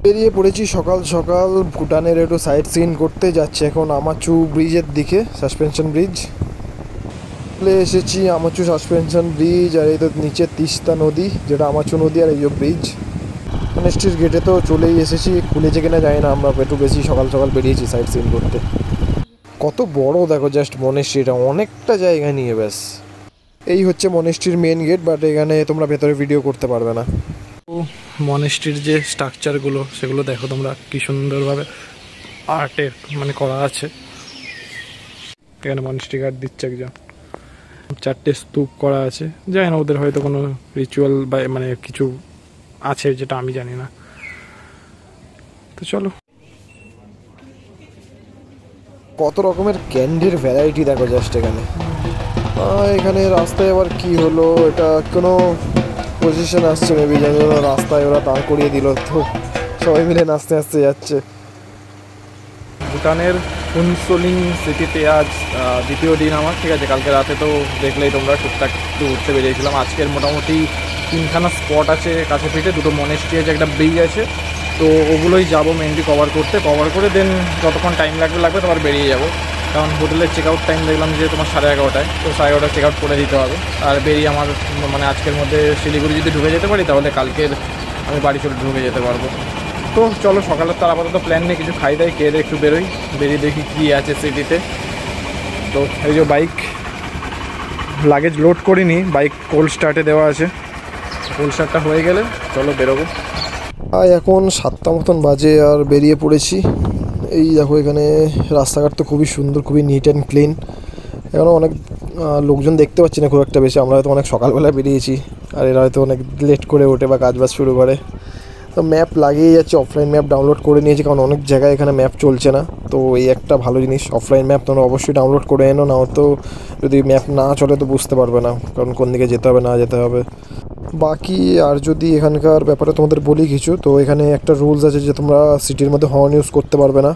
বেরিয়ে পড়েছি সকাল সকাল ভুটানের একটু সাইট সিন করতে যাচ্ছি এখন আমাচু ব্রিজের দিকে, সাসপেনশন ব্রিজ। চলে এসেছি আমাচু সাসপেনশন ব্রিজ, আর এই তো নিচে তিস্তা নদী যেটা আমাচু নদী, আর এই যে ব্রিজ। মনেস্ট্রির গেটে তো চলেই এসেছি, খুলেছে কিনা জানি না, আমরা একটু বেশি সকাল সকাল বেরিয়েছি সাইট সিন করতে। কত বড় দেখো জাস্ট মনেস্ট্রিটা, অনেকটা জায়গা নিয়ে। ব্যাস এই হচ্ছে মনেস্ট্রির মেন গেট, বাট এখানে তোমরা ভেতরে ভিডিও করতে পারবে না। মনেস্ট্রির যে স্ট্রাকচারগুলো সেগুলো দেখো তোমরা, কি সুন্দরভাবে আর্টের মানে করা আছে। এখানে মনেস্ট্রি গার্ড দিচ্ছে একজন, 4টে স্তূপ করা আছে, জানি না ওদের হয়তো কোনো রিচুয়াল বা মানে কিছু আছে যেটা আমি জানি না। তো চলো, কত রকমের ক্যান্ডির ভ্যারাইটি দেখো জাস্ট এখানে। এখানে রাস্তায় আবার কি হলো, এটা কোনো পজিশন আসছে মেবি, জানি না, রাস্তায় ওরা দাঁড় করিয়ে দিল, তো সবাই মিলে নাচতে নাচতে যাচ্ছে। ভুটানের হুনসোলিং সিটিতে আজ দ্বিতীয় দিন আমার, ঠিক আছে। কালকে রাতে তো দেখলেই তোমরা টুকটাক একটু উঠতে বেরিয়েছিলাম। আজকের মোটামুটি 3খানা স্পট আছে কাছে পিঠে, 2টো মনেস্ট্রি আছে, একটা ব্রিজ আছে। তো ওগুলোই যাবো মেনলি কভার করে দেন যতক্ষণ টাইম লাগবে তোমার বেরিয়ে যাবো। কারণ হোটেলের চেক আউট টাইম দেখলাম যে তোমার 11:30টায়, তো 11:30টায় চেক আউট করে দিতে হবে। আর বেরিয়ে আমার মানে আজকের মধ্যে শিলিগুড়ি যদি ঢুকে যেতে পারি তাহলে কালকের আমি বাড়ি চলে ঢুকে যেতে পারবো। তো চলো, সকালের তার আপাতত প্ল্যান নেই, কিছু খাই দাই, খেয়ে একটু বেরোই, বেরিয়ে দেখি কী আছে সিটিতে। তো এই যে বাইক লাগেজ লোড করিনি, বাইক কোল্ড স্টার্টে দেওয়া আছে, কোল্ড স্টার্টটা হয়ে গেলে চলো বেরোবো। এখন 7টা মতন বাজে আর বেরিয়ে পড়েছি। এই দেখো এখানে রাস্তাঘাট তো খুবই সুন্দর, খুবই নিট অ্যান্ড ক্লিন। এখানে অনেক লোকজন দেখতে পাচ্ছি না খুব একটা বেশি, আমরা হয়তো অনেক সকালবেলা বেরিয়েছি, আর এরা হয়তো অনেক লেট করে ওঠে বা কাজবাজ শুরু করে। তো ম্যাপ লাগিয়ে যাচ্ছে, অফলাইন ম্যাপ ডাউনলোড করে নিয়েছি, কারণ অনেক জায়গায় এখানে ম্যাপ চলছে না। তো এই একটা ভালো জিনিস, অফলাইন ম্যাপ তোমরা অবশ্যই ডাউনলোড করে এনো, না তো যদি ম্যাপ না চলে তো বুঝতে পারবে না কারণ কোন দিকে যেতে হবে না যেতে হবে। বাকি আর যদি এখানকার ব্যাপারে তোমাদের বলি কিছু, তো এখানে একটা রুলস আছে যে তোমরা সিটির মধ্যে হর্ন ইউজ করতে পারবে না,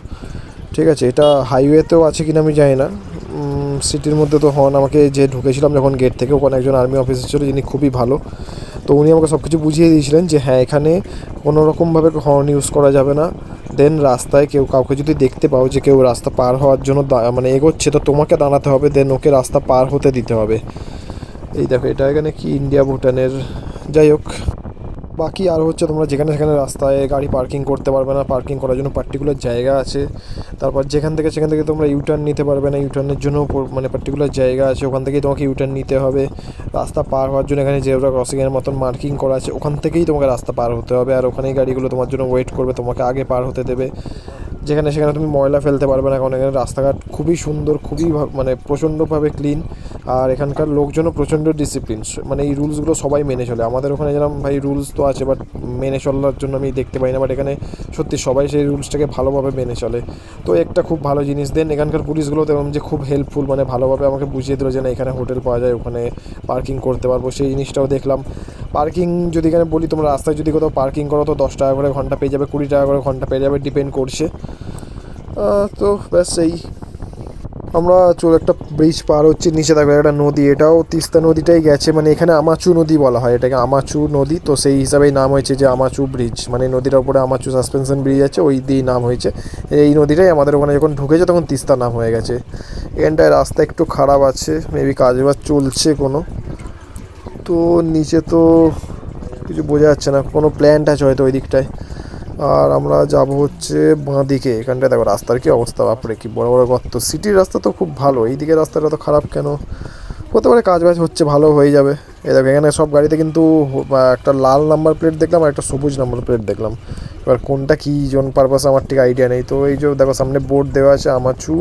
ঠিক আছে। এটা হাইওয়েতেও আছে কিনা আমি জানি না, সিটির মধ্যে তো হর্ন, আমাকে যে ঢুকেছিলাম যখন গেট থেকে, ওখানে একজন আর্মি অফিসার ছিল যিনি খুবই ভালো, তো উনি আমাকে সব কিছু বুঝিয়ে দিয়েছিলেন যে হ্যাঁ এখানে কোনো রকমভাবে হর্ন ইউজ করা যাবে না। দেন রাস্তায় কাউকে যদি দেখতে পাও যে কেউ রাস্তা পার হওয়ার জন্য মানে এগোচ্ছে, তো তোমাকে দাঁড়াতে হবে, দেন ওকে রাস্তা পার হতে দিতে হবে। এই দেখো এটা এখানে কি ইন্ডিয়া ভুটানের, যাই হোক। বাকি আর হচ্ছে তোমরা যেখানে সেখানে রাস্তায় গাড়ি পার্কিং করতে পারবে না, পার্কিং করার জন্য পার্টিকুলার জায়গা আছে। তারপর সেখান থেকে তোমরা ইউটার্ন নিতে পারবে না, ইউটার্নের জন্য মানে পার্টিকুলার জায়গা আছে, ওখান থেকেই তোমাকে ইউটার্ন নিতে হবে। রাস্তা পার হওয়ার জন্য এখানে জেব্রা ক্রসিংয়ের মতন মার্কিং করা আছে, ওখান থেকেই তোমাকে রাস্তা পার হতে হবে, আর ওখানেই গাড়িগুলো তোমার জন্য ওয়েট করবে, তোমাকে আগে পার হতে দেবে। যেখানে সেখানে তুমি ময়লা ফেলতে পারবে না, কারণ এখানে রাস্তাঘাট খুবই সুন্দর, খুবই মানে প্রচণ্ডভাবে ক্লিন, আর এখানকার লোকজনও প্রচণ্ড ডিসিপ্লিন, মানে এই রুলসগুলো সবাই মেনে চলে। আমাদের ওখানে যেরকম ভাই রুলস তো আছে, বাট মেনে চলার জন্য আমি দেখতে পাই না, বাট এখানে সত্যি সবাই সেই রুলসটাকে ভালোভাবে মেনে চলে, তো একটা খুব ভালো জিনিস। দেন এখানকার পুলিশগুলো দেখলাম যে খুব হেল্পফুল, মানে ভালোভাবে আমাকে বুঝিয়ে দিল যে না এখানে হোটেল পাওয়া যায়, ওখানে পার্কিং করতে পারবো, সেই জিনিসটাও দেখলাম। পার্কিং যদি এখানে বলি, তোমরা রাস্তায় যদি কোথাও পার্কিং করো তো 10 টাকা করে ঘন্টা পেয়ে যাবে, 20 টাকা করে ঘন্টা পেয়ে যাবে, ডিপেন্ড করছে। তো ব্যাস এই আমরা একটা ব্রিজ পার হচ্ছে, নিচে থাকবে একটা নদী, এটাও তিস্তা নদীটাই গেছে, মানে এখানে আমাচু নদী বলা হয় এটাকে, আমাচু নদী, তো সেই হিসাবেই নাম হয়েছে যে আমাচু ব্রিজ, মানে নদীটার উপরে আমাচু সাসপেনশন ব্রিজ আছে, ওই দিয়েই নাম হয়েছে। এই নদীটাই আমাদের ওখানে যখন ঢুকেছে তখন তিস্তা নাম হয়ে গেছে। এখানটায় রাস্তা একটু খারাপ আছে, মেবি কাজবাজ চলছে কোনো, তো নিচে তো কিছু বোঝা যাচ্ছে না, কোনো প্ল্যান্ট আছে হয়তো ওই দিকটায়। আর আমরা যাব হচ্ছে বাঁ দিকে, এখানটায় দেখো রাস্তার কি অবস্থা, বাপরে কি বড় বড় গর্ত। সিটির রাস্তা তো খুব ভালো, এই দিকের রাস্তাটা তো খারাপ কেন, হতে পারে কাজ বাজ হচ্ছে, ভালো হয়ে যাবে। এই দেখো এখানে সব গাড়িতে কিন্তু একটা লাল নাম্বার প্লেট দেখলাম আর একটা সবুজ নাম্বার প্লেট দেখলাম, এবার কোনটা কী জন পারপাস আমার ঠিক আইডিয়া নেই। তো এই যে দেখো সামনে বোর্ড দেওয়া আছে, আমাচু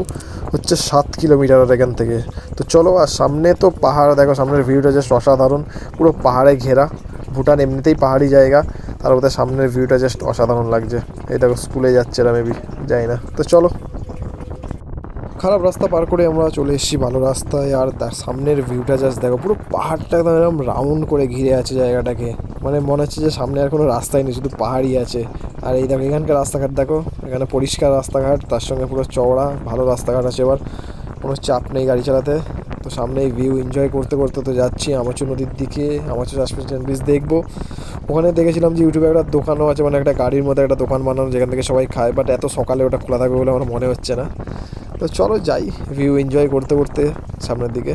হচ্ছে 7 কিলোমিটার এখান থেকে। তো চলো, আর সামনে তো পাহাড়, দেখো সামনের ভিউটা জাস্ট অসাধারণ, পুরো পাহাড়ে ঘেরা। ভুটান এমনিতেই পাহাড়ি জায়গা, তার মধ্যে সামনের ভিউটা জাস্ট অসাধারণ লাগছে। এই দেখো স্কুলে যাচ্ছে এরা মেবি, যাই না। তো চলো, খারাপ রাস্তা পার করে আমরা চলে এসেছি ভালো রাস্তায়, আর তার সামনের ভিউটা জাস্ট দেখো, পুরো পাহাড়টা একদম এরকম রাউন্ড করে ঘিরে আছে জায়গাটাকে, মানে মনে হচ্ছে যে সামনে আর কোনো রাস্তাই নেই, শুধু পাহাড়ই আছে। আর এই দেখো এখানকার রাস্তাঘাট দেখো, এখানে পরিষ্কার রাস্তাঘাট, তার সঙ্গে পুরো চওড়া ভালো রাস্তাঘাট আছে, এবার কোনো চাপ নেই গাড়ি চালাতে। তো তো সামনে এই ভিউ এনজয় করতে করতে তো যাচ্ছি আমাচু নদীর দিকে। আমাচু সাসপেনশন ব্রিজ দেখবো। ওখানে দেখেছিলাম যে ইউটিউবে একটা দোকানও আছে, মানে একটা গাড়ির মধ্যে একটা দোকান বানানো যেখান থেকে সবাই খায়, বাট এত সকালে ওটা খোলা থাকবে বলে আমার মনে হচ্ছে না। তো চলো যাই ভিউ এনজয় করতে করতে সামনের দিকে।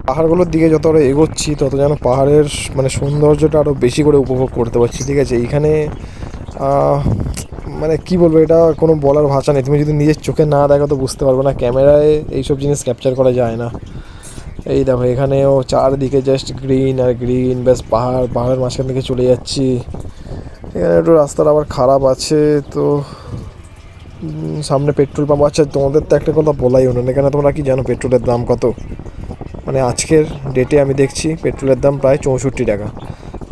পাহাড়গুলোর দিকে যত আমরা এগোচ্ছি তত যেন পাহাড়ের মানে সৌন্দর্যটা আরও বেশি করে উপভোগ করতে পারছি। ঠিক আছে, এইখানে মানে কি বলবো, এটা কোনো বলার ভাষা নেই। তুমি যদি নিজের চোখে না দেখো তো বুঝতে পারবে না, ক্যামেরায় এইসব জিনিস ক্যাপচার করা যায় না। এই দেখো এখানেও চারদিকে জাস্ট গ্রিন আর গ্রিন, ব্যাস পাহাড়, পাহাড়ের মাঝখান থেকে চলে যাচ্ছি। এখানে একটু রাস্তাটা আবার খারাপ আছে, তো সামনে পেট্রোল পাম্প। আচ্ছা তোমাদের তো একটা কথা বলাই হলো না, এখানে তোমরা কি জানো পেট্রোলের দাম কত? মানে আজকের ডেটে আমি দেখছি পেট্রোলের দাম প্রায় 64 টাকা।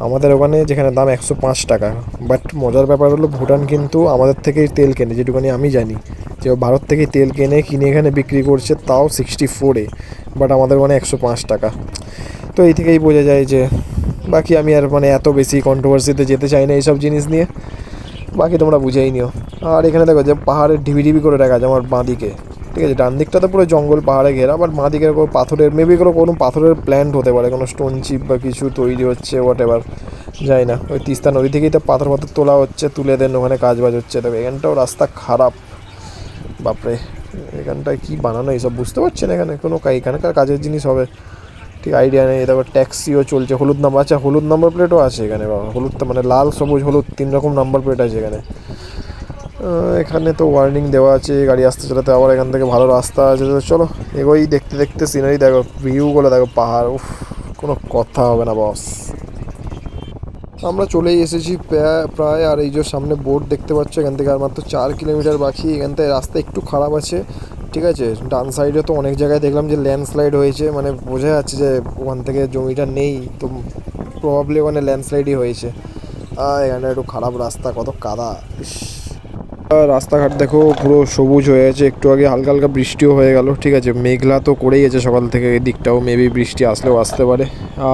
আমাদের ওখানে যেখানে দাম 105 টাকা। বাট মজার ব্যাপার হলো ভুটান কিন্তু আমাদের থেকেই তেল কেনে, যেটুকুনি আমি জানি যে ভারত থেকেই তেল কিনে এখানে বিক্রি করছে, তাও 64-এ। বাট আমাদের ওখানে 105 টাকা। তো এই থেকেই বোঝা যায় যে বাকি আমি আর মানে এত বেশি কন্ট্রোভার্সিতে যেতে চাই না এইসব জিনিস নিয়ে, বাকি তোমরা বুঝেই নিও। আর এখানে দেখো যে পাহাড়ের ঢিবি ঢিবি করে দেখা যায় আমার বাঁদিকে। ঠিক আছে, ডান দিকটা তো পুরো জঙ্গল পাহাড়ে ঘেরা, বাট বাঁ দিকের কোনো পাথরের মেবি কোনো পাথরের প্ল্যান্ট হতে পারে, কোনো স্টোন চিপ বা কিছু তৈরি হচ্ছে, হোয়াট এভার, যাই না। ওই তিস্তা নদী থেকেই তো পাথর তোলা হচ্ছে, তুলে দেন ওখানে কাজ বাজ হচ্ছে। তবে এখানটাও রাস্তা খারাপ, বাপরে এখানটায় কী বানানো এইসব বুঝতে পারছি না। এখানে কোনো এখানকার কাজের জিনিস হবে ঠিক আইডিয়া নেই। তারপর ট্যাক্সিও চলছে, হলুদ নাম্বার, আচ্ছা হলুদ নাম্বার প্লেটও আছে এখানে। বাবা, হলুদটা মানে লাল সবুজ হলুদ 3 রকম নাম্বার প্লেট আছে এখানে। এখানে তো ওয়ার্নিং দেওয়া আছে গাড়ি আসতে চলাতে। আবার এখান থেকে ভালো রাস্তা আছে। তো চলো এগোই, দেখতে দেখতে সিনারি দেখো, ভিউগুলো দেখো, পাহাড়, উফ, কোনো কথা হবে না বস। আমরা চলেই এসেছি প্রায়। আর এই যে সামনে বোর্ড দেখতে পাচ্ছ, এখান থেকে আর মাত্র 4 কিলোমিটার বাকি। এখান থেকে রাস্তা একটু খারাপ আছে। ঠিক আছে, ডান সাইডে তো অনেক জায়গায় দেখলাম যে ল্যান্ডস্লাইড হয়েছে, মানে বোঝা যাচ্ছে যে ওখান থেকে জমিটা নেই, তো প্রবাবলি ওখানে ল্যান্ডস্লাইডই হয়েছে। আর এখানে একটু খারাপ রাস্তা, কত কাদা। রাস্তাঘাট দেখো পুরো সবুজ হয়ে গেছে। একটু আগে হালকা হালকা বৃষ্টিও হয়ে গেল। ঠিক আছে, মেঘলা তো করেই গেছে সকাল থেকে, এই দিকটাও মেবি বৃষ্টি আসলেও আসতে পারে।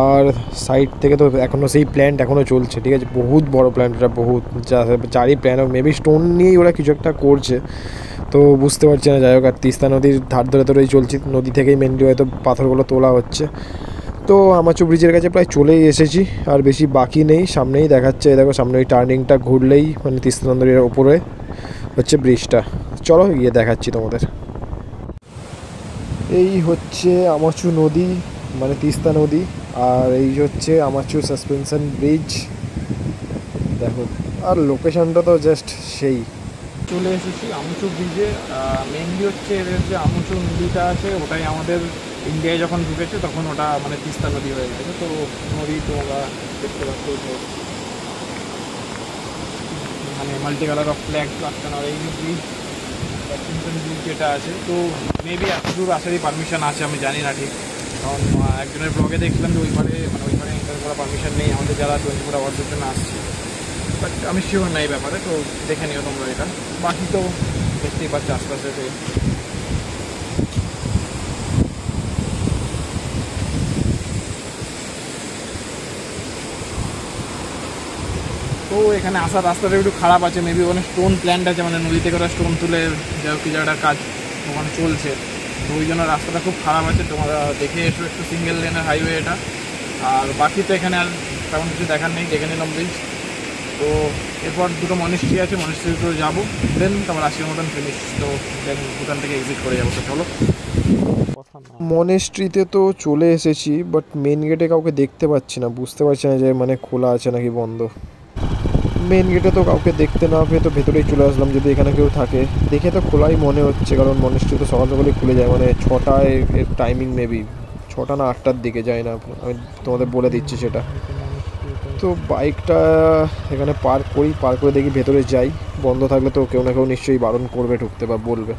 আর সাইড থেকে তো এখনও সেই প্ল্যান্ট এখনও চলছে। ঠিক আছে, বহুত বড় প্ল্যান্ট এটা, বহুত চারি প্ল্যান্ট, মেবি স্টোন নিয়েই ওরা কিছু একটা করছে, তো বুঝতে পারছি না। যাই হোক, আর তিস্তা নদীর ধার ধরে ধরেই চলছি, নদী থেকেই মেনলি হয়তো পাথরগুলো তোলা হচ্ছে। তো আমাচু ব্রিজের কাছে প্রায় চলেই এসেছি, আর বেশি বাকি নেই, সামনেই দেখাচ্ছে। দেখো সামনে ওই টার্নিংটা ঘুরলেই মানে তিস্তা নদীর ওপরে হচ্ছে ব্রিজটা। চলো গিয়ে দেখাচ্ছি তোমাদের। এই হচ্ছে আমাচু নদী, মানে তিস্তা নদী, আর এই হচ্ছে আমাচু সাসপেনশন ব্রিজ দেখো। আর লোকেশনটা তো জাস্ট সেই। চলে এসেছি আমুচু ব্রিজে। মেনলি হচ্ছে এদের যে আমুচু নদীটা আছে ওটাই আমাদের ইন্ডিয়ায় যখন ঢুকেছে তখন ওটা মানে তিস্তা নদী হয়ে গেছে। তো নদী তোমরা দেখতে পাচ্ছ, মানে মাল্টি কালার অফ ফ্ল্যাগস লাগানো। আর এই ব্রিজ সাসপেনশন ব্রিজ যেটা আছে, তো মেবি এতদূর আসারই পারমিশন আছে, আমি জানি না ঠিক। কারণ একজনের ব্লগে দেখলাম যে ওইবারে এন্টার করা পারমিশন নেই আমাদের যারা 24 আওয়ার্সের জন্য আসছে। বাট আমি শিওর নাই ব্যাপারে, তো দেখে নিও তোমরা এটা। বাকি তো দেখতেই পাচ্ছ আশপাশে। তো এখানে আসার রাস্তাটা একটু খারাপ আছে, মেবি ওখানে স্টোন প্ল্যান্ট আছে, মানে নদী থেকে ওরা স্টোন তুলে যাই হোক কিছু একটা কাজ ওখানে চলছে, তো ওই জন্য রাস্তাটা খুব খারাপ আছে। তোমরা দেখে এসো, একটু সিঙ্গেল লেনের হাইওয়ে এটা। আর বাকি তো এখানে আর তেমন কিছু দেখার নেই, দেখে নিলাম ব্রিজ। তো এরপর দুটো মনেস্ট্রি আছে, মনেস্ট্রিতে যাবো, দেন তারপর আজকের মতন ফিনিশ। তো দেন ভুটান থেকে এক্সিট করে যাবো। তো চলো। মনেস্ট্রিতে তো চলে এসেছি, বাট মেন গেটে কাউকে দেখতে পাচ্ছি না, বুঝতে পারছি না যে মানে খোলা আছে নাকি বন্ধ। মেন গেটে তো কাউকে দেখতে না পেয়ে তো ভেতরেই চলে আসলাম, যদি এখানে কেউ থাকে। দেখে তো খোলাই মনে হচ্ছে, কারণ মনেস্ট্রি তো সকাল সকালই খুলে যায়, মানে 6টায় এর টাইমিং, মেবি 6টা না 8টার দিকে, যায় না, আমি তোমাদের বলে দিচ্ছি সেটা। তো বাইকটা এখানে পার্ক করি, পার্ক করে দেখি ভেতরে যাই। বন্ধ থাকলে তো কেউ না কেউ নিশ্চয়ই বারণ করবে ঢুকতে বা বলবে।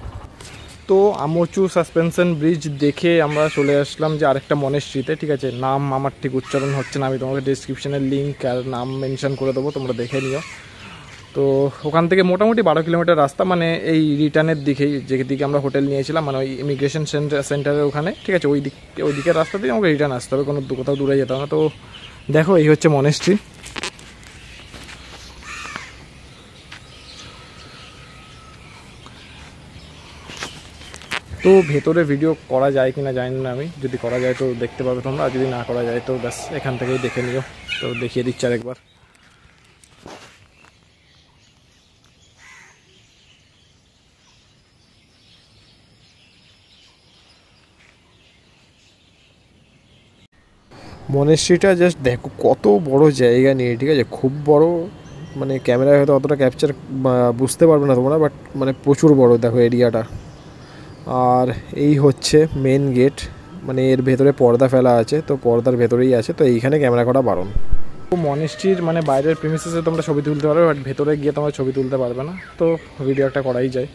তো আমুচু সাসপেনশন ব্রিজ দেখে আমরা চলে আসলাম যে আরেকটা মনেস্ট্রিতে। ঠিক আছে, নাম আমার ঠিক উচ্চারণ হচ্ছে না, আমি তোমাকে ডিসক্রিপশানের লিঙ্ক আর নাম মেনশন করে দেবো, তোমরা দেখে নিও। তো ওখান থেকে মোটামুটি 12 কিলোমিটার রাস্তা, মানে এই রিটার্নের দিকেই, যেদিকে আমরা হোটেল নিয়েছিলাম, মানে ওই ইমিগ্রেশন সেন্টারের ওখানে। ঠিক আছে, ওই দিকের রাস্তা দিয়ে আমাকে রিটার্ন আসতে হবে, কোনো কোথাও দূরে যেতে হবে না। তো দেখো এই হচ্ছে মনেস্ট্রি। তো ভেতরে ভিডিও করা যায় কি না জানি না, আমি যদি করা যায় তো দেখতে পাবে তোমরা, আর যদি না করা যায় তো ব্যাস এখান থেকেই দেখে নিও। তো দেখিয়ে দিচ্ছি আরেকবার। মনেস্ট্রিটা জাস্ট দেখো কত বড় জায়গা নিয়ে, ঠিক আছে, খুব বড়, মানে ক্যামেরায় হয়তো অতটা ক্যাপচার বুঝতে পারবে না তোমরা, বাট মানে প্রচুর বড় দেখো এরিয়াটা। আর এই হচ্ছে মেন গেট, মানে এর ভেতরে পর্দা ফেলা আছে, তো পর্দার ভেতরেই আছে, তো এইখানে ক্যামেরা করা বারণ। তো মনেস্ট্রির মানে বাইরের প্রিমিসেসে তোমরা ছবি তুলতে পারবে, বাট ভেতরে গিয়ে তোমরা ছবি তুলতে পারবে না, তো ভিডিও একটা করাই যায়।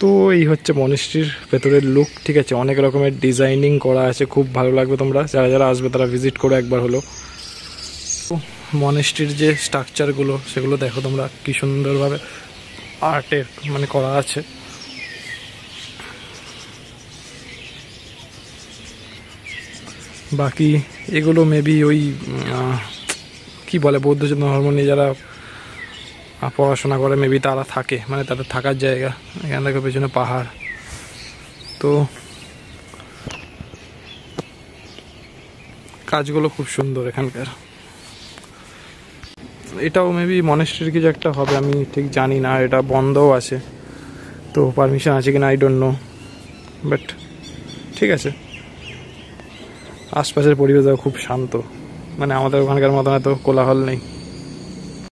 তো এই হচ্ছে মনেস্ট্রির ভেতরের লুক, ঠিক আছে, অনেক রকমের ডিজাইনিং করা আছে, খুব ভালো লাগবে। তোমরা যারা যারা আসবে তারা ভিজিট করো একবার হলো। মনেস্ট্রির যে স্ট্রাকচারগুলো সেগুলো দেখো তোমরা, কি সুন্দরভাবে আর্টের মানে করা আছে। বাকি এগুলো মেবি ওই কি বলে বৌদ্ধ ধর্ম নিয়ে যারা পড়াশোনা করে মেবি তারা থাকে, মানে তাদের থাকার জায়গা। এখান থেকে পেছনে পাহাড়, তো কাজগুলো খুব সুন্দর এখানকার। এটাও মেবি মনেস্ট্রির কিছু একটা হবে, আমি ঠিক জানি না, এটা বন্ধও আছে, তো পারমিশন আছে কিনা আই ডোন্ট নো, বাট ঠিক আছে। আশপাশের পরিবেশও খুব শান্ত, মানে আমাদের ওখানকার মতন এত কোলাহল নেই।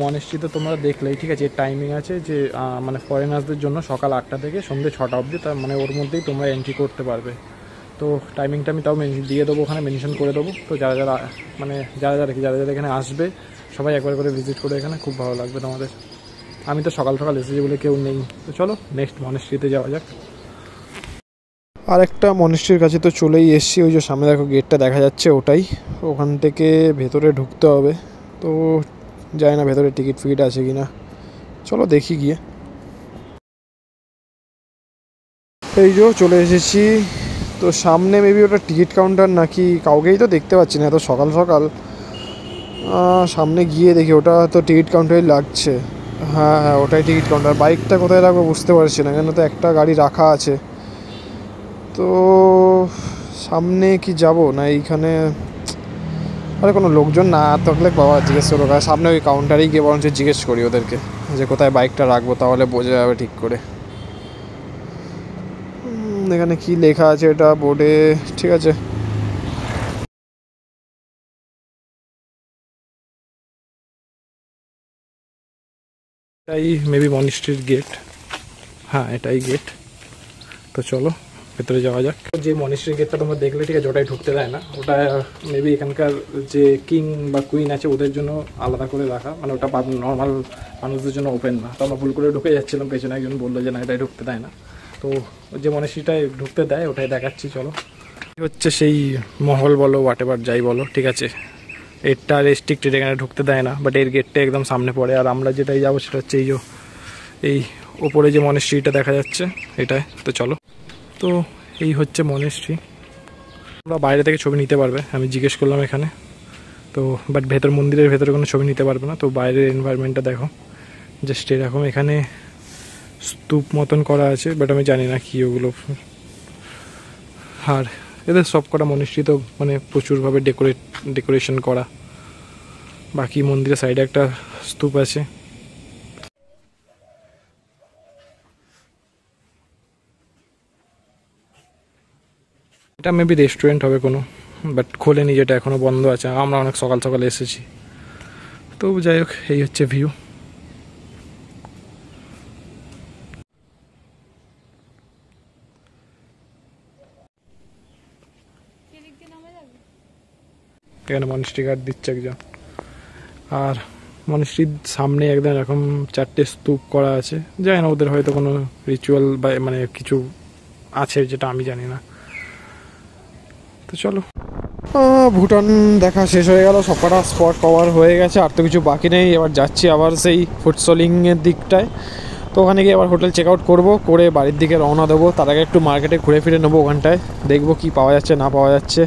মনেস্ট্রি তো তোমরা দেখলেই, ঠিক আছে, এর টাইমিং আছে যে মানে ফরেনার্সদের জন্য সকাল 8টা থেকে সন্ধ্যে 6টা অবধি, তার মানে ওর মধ্যেই তোমরা এন্ট্রি করতে পারবে। তো টাইমিংটা আমি তাও দিয়ে দেবো, ওখানে মেনশন করে দেবো। তো যারা যারা মানে যারা যারা এখানে আসবে সবাই একবার করে ভিজিট করে, এখানে খুব ভালো লাগবে তোমাদের। আমি তো সকাল সকাল এসেছি বলে কেউ নেই, তো চলো নেক্সট মনেস্ট্রিতে যাওয়া যাক। আর একটা মনেস্ট্রির কাছে তো চলেই এসছি, ওই যে সামনে দেখো গেটটা দেখা যাচ্ছে, ওটাই। ওখান থেকে ভেতরে ঢুকতে হবে, তো জানি না ভেতরে টিকিট ফিকিট আছে কি না, চলো দেখি গিয়ে। এই যে চলে এসেছি, তো সামনে মেবি ওটা টিকিট কাউন্টার নাকি, কাউকেই তো দেখতে পাচ্ছি না এত সকাল সকাল। সামনে গিয়ে দেখি, ওটা তো টিকিট কাউন্টারই লাগছে। হ্যাঁ হ্যাঁ, ওটাই টিকিট কাউন্টার। বাইকটা কোথায় রাখবো বুঝতে পারছি না, কেন তো একটা গাড়ি রাখা আছে। তো সামনে কি যাব না এইখানে, আরে কোনো লোকজন না থাকলে বাবা জিজ্ঞেস করো, সামনে ওই কাউন্টারেই গিয়ে বরঞ্চ জিজ্ঞেস করি ওদেরকে যে কোথায় বাইকটা রাখবো, তাহলে বোঝা যাবে ঠিক করে। এখানে কি লেখা আছে এটা বোর্ডে, ঠিক আছে। এটাই মেবি মনেস্ট্রির গেট, হ্যাঁ এটাই গেট। তো চলো ভেতরে যাওয়া যাক। যে মনেস্ট্রির গেটটা তোমরা দেখলে, ঠিক আছে, ওটাই ঢুকতে দেয় না, ওটা মেবি এখানকার যে কিং বা কুইন আছে ওদের জন্য আলাদা করে রাখা, মানে ওটা নর্মাল মানুষদের জন্য ওপেন না। তো আমরা ভুল করে ঢুকে যাচ্ছিলাম, পেছনে একজন বললো যে না এটাই ঢুকতে দেয় না, তো যে মনেস্ট্রিটাই ঢুকতে দেয় ওটাই দেখাচ্ছি। চলো, হচ্ছে সেই মহল বলো হোয়াট এভার যাই বলো, ঠিক আছে, এটা রেস্ট্রিক্টেড, এখানে ঢুকতে দেয় না, বাট এর গেটটা একদম সামনে পড়ে। আর আমরা যেটাই যাবো সেটা হচ্ছে এই ওপরে যে মনেস্ট্রিটা দেখা যাচ্ছে এটাই। তো চলো, তো এই হচ্ছে মনেস্ট্রি। তোমরা বাইরে থেকে ছবি নিতে পারবে, আমি জিজ্ঞেস করলাম এখানে, তো বাট মন্দিরের ভেতরে কোনো ছবি নিতে পারবে না। তো বাইরের এনভায়রনমেন্টটা দেখো, জাস্ট এরকম। এখানে স্তূপ মতন করা আছে, বাট আমি জানি না কি ওগুলো। আর এদের সব কটা মনেস্ট্রি তো মানে প্রচুরভাবে ডেকোরেশন করা। বাকি মন্দিরের সাইডে একটা স্তূপ আছে। এটা মেবি রেস্টুরেন্ট হবে কোনো, বাট খোলেনি, যেটা এখনও বন্ধ আছে। আমরা অনেক সকাল সকাল এসেছি, তো যাই হোক এই হচ্ছে ভিউ। এখানে মনেস্ট্রি গার্ড দিচ্ছে একজন। আর মনেস্ট্রির সামনে একদম এরকম 4টে স্তূপ করা আছে, জানি না ওদের হয়তো কোনো রিচুয়াল বা মানে কিছু আছে যেটা আমি জানি না। তো চলো, ভুটান দেখা শেষ হয়ে গেল, সবকটা স্পট কভার হয়ে গেছে, আর তো কিছু বাকি নেই। এবার যাচ্ছি আবার সেই ফুটসলিংয়ের দিকটায়, তো ওখানে গিয়ে আবার হোটেল চেক আউট করবো, করে বাড়ির দিকে রওনা দেবো। তার আগে একটু মার্কেটে ঘুরে ফিরে নেবো, ওখানটায় দেখবো কি পাওয়া যাচ্ছে না পাওয়া যাচ্ছে,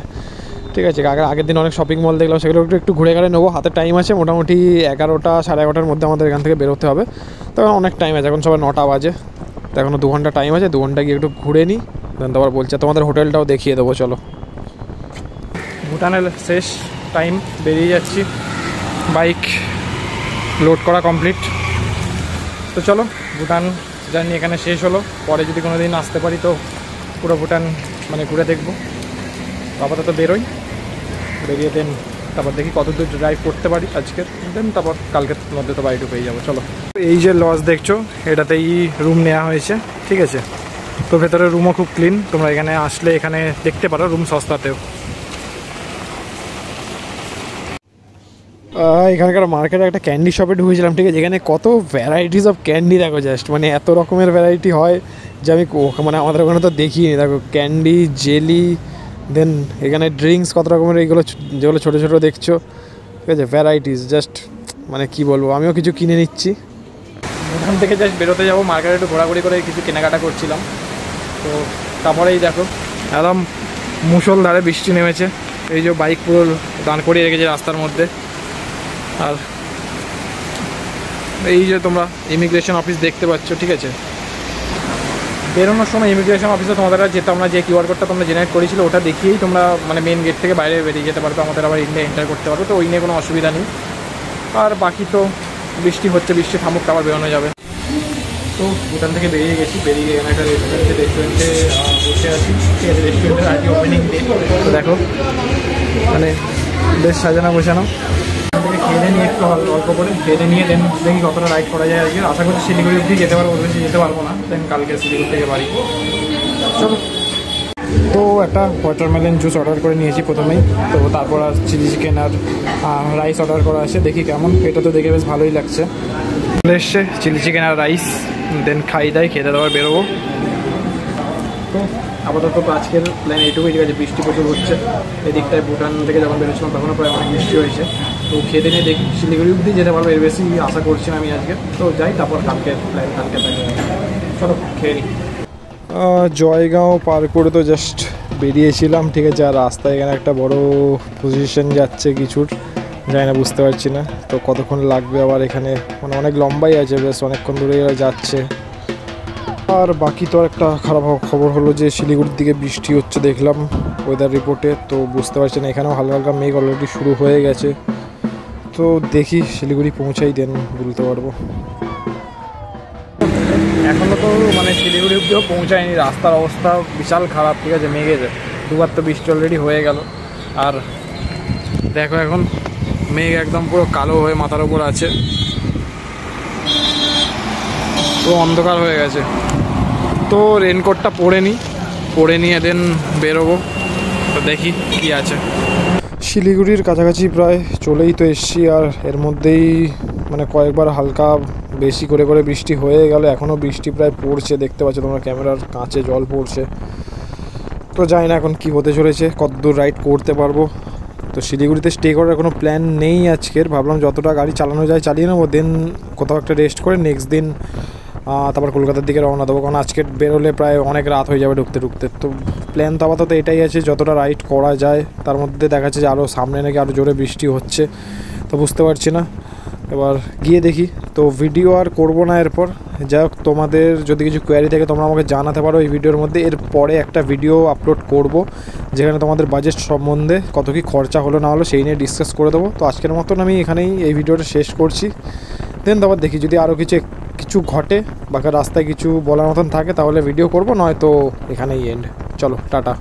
ঠিক আছে। আগের দিন অনেক শপিং মল দেখলাম, সেগুলো একটু ঘুরে ঘাড়ে নেবো। হাতে টাইম আছে মোটামুটি 11টা সাড়ে 11টার মধ্যে আমাদের এখান থেকে বেরোতে হবে, তখন অনেক টাইম আছে, এখন সবাই 9টা বাজে। তো এখনও 2 ঘন্টা টাইম আছে, 2 ঘন্টা গিয়ে একটু ঘুরে নিই, দেন তারপর বলছে তোমাদের হোটেলটাও দেখিয়ে দেবো। চলো, ভুটানের শেষ টাইম, বেরিয়ে যাচ্ছি, বাইক লোড করা কমপ্লিট। তো চলো, ভুটান জার্নি এখানে শেষ হলো। পরে যদি কোনো দিন আসতে পারি তো পুরো ভুটান মানে ঘুরে দেখবো। আপাতত বেরোই, বেরিয়ে দেন তারপর দেখি কত দূর ড্রাইভ করতে পারি আজকের, দেন তারপর কালকের মধ্যে তো বাড়িটুকু পেয়ে যাবো। চলো, এই যে লজ দেখছো এটাতেই রুম নেওয়া হয়েছে, ঠিক আছে। তো ভেতরে রুমও খুব ক্লিন, তোমরা এখানে আসলে এখানে দেখতে পারো রুম সস্তাতেও। এখানকার মার্কেটে একটা ক্যান্ডি শপে ঢুকেছিলাম, ঠিক আছে। এখানে কত ভ্যারাইটিস অফ ক্যান্ডি দেখো, জাস্ট মানে এত রকমের ভ্যারাইটি হয় যে আমি মানে আমাদের ওখানে তো দেখিনি। দেখো ক্যান্ডি, জেলি, দেন এখানে ড্রিঙ্কস কত রকমের, এইগুলো যেগুলো ছোটো ছোটো দেখছো, ঠিক আছে। ভ্যারাইটিস জাস্ট মানে কি বলবো, আমিও কিছু কিনে নিচ্ছি। ওখান থেকে জাস্ট বেরোতে যাবো, মার্কেটে একটু ঘোরাঘুরি করে কিছু কেনাকাটা করছিলাম। তো তারপরেই দেখো একদম মুষলধারে বৃষ্টি নেমেছে। এই যে বাইক পুরো দাঁড় করিয়ে রেখেছে রাস্তার মধ্যে। আর এই যে তোমরা ইমিগ্রেশন অফিস দেখতে পাচ্ছ, ঠিক আছে। বেরোনোর সময় ইমিগ্রেশন অফিসে তোমাদের যেতে, আমরা যে কিউআর কোডটা তোমরা জেনারেট করেছিল ওটা দেখিয়েই তোমরা মানে মেন গেট থেকে বাইরে বেরিয়ে যেতে পারবে, আমাদের আবার ইন্ডিয়া এন্টার করতে পারবে। তো ওই নিয়ে কোনো অসুবিধা নেই। আর বাকি তো বৃষ্টি হচ্ছে, বৃষ্টি থামুক আবার বেরোনো যাবে। তো ভুটান থেকে বেরিয়ে গেছি, বেরিয়ে এখানে একটা রেস্টুরেন্টে বসে আছি, ঠিক আছে। রেস্টুরেন্টের আজকে ওপেনিং ডে। তো দেখো মানে বেশ সাজানো গোছানো। থেকে খেয়ে নিয়ে একটু অল্প করে খেয়ে নিয়ে দেন দেখি কতটা রাইড করা যায় আজকে। আশা করছি শিলিগুড়ি অবধি যেতে পারবো, বেশি যেতে পারবো না। দেন কালকে শিলিগুড়ি থেকে বাড়ি। চলো, তো একটা ওয়াটারমেলন জুস অর্ডার করে নিয়েছি প্রথমেই। তো তারপর আর চিলি চিকেন আর রাইস অর্ডার করা আছে, দেখি কেমন। এটা তো দেখে বেশ ভালোই লাগছে। চলে এসছে চিলি চিকেন আর রাইস, দেন খাই দাই, খেতে দেওয়ার বেরোবো। তো আপাতত আজকের প্ল্যান এইটুকুই, ঠিক আছে। বৃষ্টি প্রচুর হচ্ছে এদিকটায়, ভুটান থেকে যখন বেরোচ্ছিলাম তখনও প্রায় অনেক বৃষ্টি হয়েছে। তো খেতে নিয়ে দেখি শিলিগুড়ি অবধি যেতে পারবো, এর বেশি আশা করছি না আমি আজকে। তো যাই, তারপর কালকে প্ল্যান কালকে থাকি। চলো খেয়ে নিই। জয়গাঁও পার করে তো জাস্ট বেরিয়েছিলাম, ঠিক আছে। আর রাস্তায় এখানে একটা বড় পজিশন যাচ্ছে কিছুর, জানি না, বুঝতে পারছি না তো কতক্ষণ লাগবে। আবার এখানে মানে অনেক লম্বাই আছে, বেশ অনেকক্ষণ দূরে যাচ্ছে। আর বাকি তো একটা খারাপ খবর হলো যে শিলিগুড়ির দিকে বৃষ্টি হচ্ছে দেখলাম ওয়েদার রিপোর্টে। তো বুঝতে পারছি না, এখানেও হালকা হালকা মেঘ অলরেডি শুরু হয়ে গেছে। তো দেখি শিলিগুড়ি পৌঁছাই, দেন বলতে পারবো। এখনও তো মানে শিলিগুড়ি অব্দিও পৌঁছায়নি, রাস্তার অবস্থা বিশাল খারাপ, ঠিক আছে। মেঘেছে, দুবার তো বৃষ্টি অলরেডি হয়ে গেল। আর দেখো এখন মেঘ একদম পুরো কালো হয়ে মাথার ওপর আছে, পুরো অন্ধকার হয়ে গেছে। তো রেনকোটটা পরে নিয়ে দেন বেরোবো। তো দেখি কি আছে। শিলিগুড়ির কাছাকাছি প্রায় চলেই তো এসছি। আর এর মধ্যেই মানে কয়েকবার হালকা বেশি করে করে বৃষ্টি হয়ে গেল। এখনও বৃষ্টি প্রায় পড়ছে, দেখতে পাচ্ছ তোমরা, ক্যামেরার কাঁচে জল পড়ছে। তো জানি না এখন কি হতে চলেছে, কতদূর রাইড করতে পারবো। তো শিলিগুড়িতে স্টে করার কোনো প্ল্যান নেই আজকের। ভাবলাম যতটা গাড়ি চালানো যায় চালিয়ে নেবো, দেন কোথাও একটা রেস্ট করে নেক্সট দিন তারপর কলকাতার দিকে রওনা দেবো। কারণ আজকে বেরোলে প্রায় অনেক রাত হয়ে যাবে ঢুকতে ঢুকতে। তো প্ল্যান তো আপাতত এটাই আছে, যতটা রাইড করা যায়। তার মধ্যে দেখা যাচ্ছে যে আরও সামনে নাকি আরও জোরে বৃষ্টি হচ্ছে, তো বুঝতে পারছি না, এবার গিয়ে দেখি। তো ভিডিও আর করবো না এরপর। যাই হোক, তোমাদের যদি কিছু কোয়ারি থাকে তোমরা আমাকে জানাতে পারো এই ভিডিওর মধ্যে। এর পরে একটা ভিডিও আপলোড করব যেখানে তোমাদের বাজেট সম্বন্ধে কত কী খরচা হলো না হলো সেই নিয়ে ডিসকাস করে দেবো। তো আজকের মতন আমি এখানেই এই ভিডিওটা শেষ করছি। দেন তারপর দেখি যদি আরও কিছু ঘটে, বাকি রাস্তায় কিছু বলার মতন থাকে তাহলে ভিডিও করব, নয়তো এখানেই এন্ড। চলো, টাটা।